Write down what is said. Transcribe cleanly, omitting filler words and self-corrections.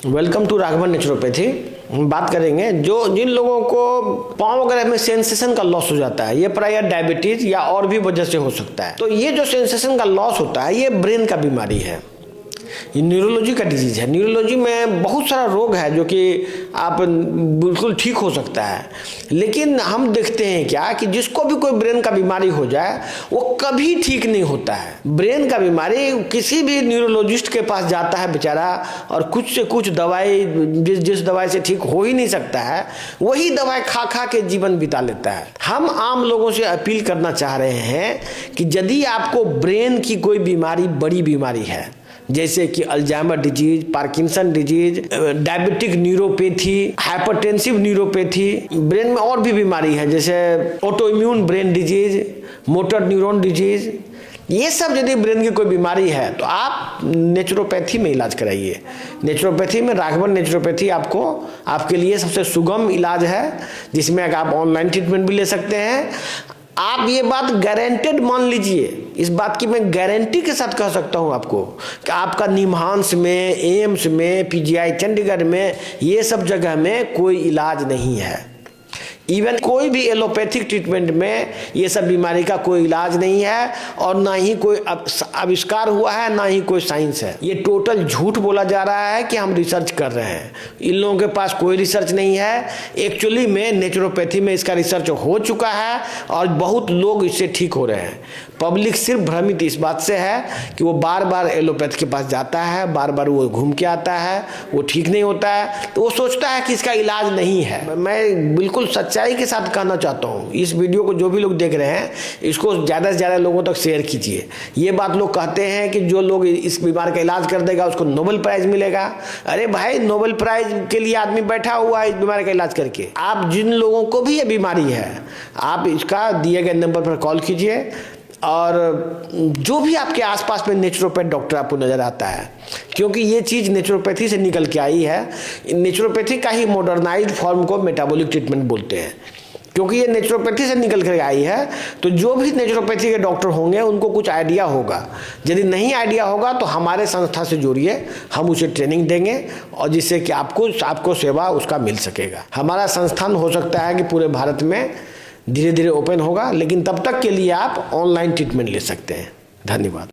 Welcome to Raghavan naturopathy. हम बात करेंगे जिन लोगों को पाँव वगैरह में सेंसेशन का लॉस हो जाता है, ये प्राय डायबिटीज या और भी वजह से हो सकता है। तो ये जो सेंसेशन का लॉस होता है ये ब्रेन का बीमारी है, ये न्यूरोलॉजी का डिजीज है। न्यूरोलॉजी में बहुत सारा रोग है जो कि आप बिल्कुल ठीक हो सकता है, लेकिन हम देखते हैं क्या कि जिसको भी कोई ब्रेन का बीमारी हो जाए वो कभी ठीक नहीं होता है। ब्रेन का बीमारी किसी भी न्यूरोलॉजिस्ट के पास जाता है बेचारा, और कुछ से कुछ दवाई जिस दवाई से ठीक हो ही नहीं सकता है वही दवाई खा खा के जीवन बिता लेता है। हम आम लोगों से अपील करना चाह रहे हैं कि यदि आपको ब्रेन की कोई बीमारी, बड़ी बीमारी है, जैसे कि Alzheimer disease, Parkinson disease, diabetic neuropathy, hypertensive neuropathy, brain में और भी बीमारी है जैसे autoimmune brain disease, motor neuron disease, ये सब यदि ब्रेन की कोई बीमारी है तो आप नेचुरोपैथी में इलाज कराइए। नेचुरोपैथी में राघवन नेचुरोपैथी आपके लिए सबसे सुगम इलाज है, जिसमें आप ऑनलाइन ट्रीटमेंट भी ले सकते हैं। आप ये बात गारंटेड मान लीजिए, इस बात की मैं गारंटी के साथ कह सकता हूं आपको कि आपका निमहांस में, एम्स में, पीजीआई चंडीगढ़ में, ये सब जगह में कोई इलाज नहीं है। इवन कोई भी एलोपैथिक ट्रीटमेंट में ये सब बीमारी का कोई इलाज नहीं है, और ना ही कोई आविष्कार हुआ है, ना ही कोई साइंस है। ये टोटल झूठ बोला जा रहा है कि हम रिसर्च कर रहे हैं। इन लोगों के पास कोई रिसर्च नहीं है। एक्चुअली में नेचुरोपैथी में इसका रिसर्च हो चुका है और बहुत लोग इससे ठीक हो रहे हैं। पब्लिक सिर्फ भ्रमित इस बात से है कि वो बार बार एलोपैथ के पास जाता है, बार बार वो घूम के आता है, वो ठीक नहीं होता है, तो वो सोचता है कि इसका इलाज नहीं है। मैं बिल्कुल सच्चाई के साथ कहना चाहता हूँ, इस वीडियो को जो भी लोग देख रहे हैं इसको ज़्यादा से ज़्यादा लोगों तक शेयर कीजिए। ये बात लोग कहते हैं कि जो लोग इस बीमारी का इलाज कर देगा उसको नोबेल प्राइज़ मिलेगा। अरे भाई, नोबेल प्राइज़ के लिए आदमी बैठा हुआ है इस बीमारी का इलाज करके। आप जिन लोगों को भी ये बीमारी है, आप इसका दिए गए नंबर पर कॉल कीजिए, और जो भी आपके आसपास में नेचुरोपैथ डॉक्टर आपको नज़र आता है, क्योंकि ये चीज़ नेचुरोपैथी से निकल के आई है। नेचुरोपैथी का ही मॉडर्नाइज्ड फॉर्म को मेटाबॉलिक ट्रीटमेंट बोलते हैं, क्योंकि ये नेचुरोपैथी से निकल कर आई है। तो जो भी नेचुरोपैथी के डॉक्टर होंगे उनको कुछ आइडिया होगा। यदि नहीं आइडिया होगा तो हमारे संस्था से जुड़िए, हम उसे ट्रेनिंग देंगे और जिससे कि आपको सेवा उसका मिल सकेगा। हमारा संस्थान हो सकता है कि पूरे भारत में धीरे धीरे ओपन होगा, लेकिन तब तक के लिए आप ऑनलाइन ट्रीटमेंट ले सकते हैं। धन्यवाद।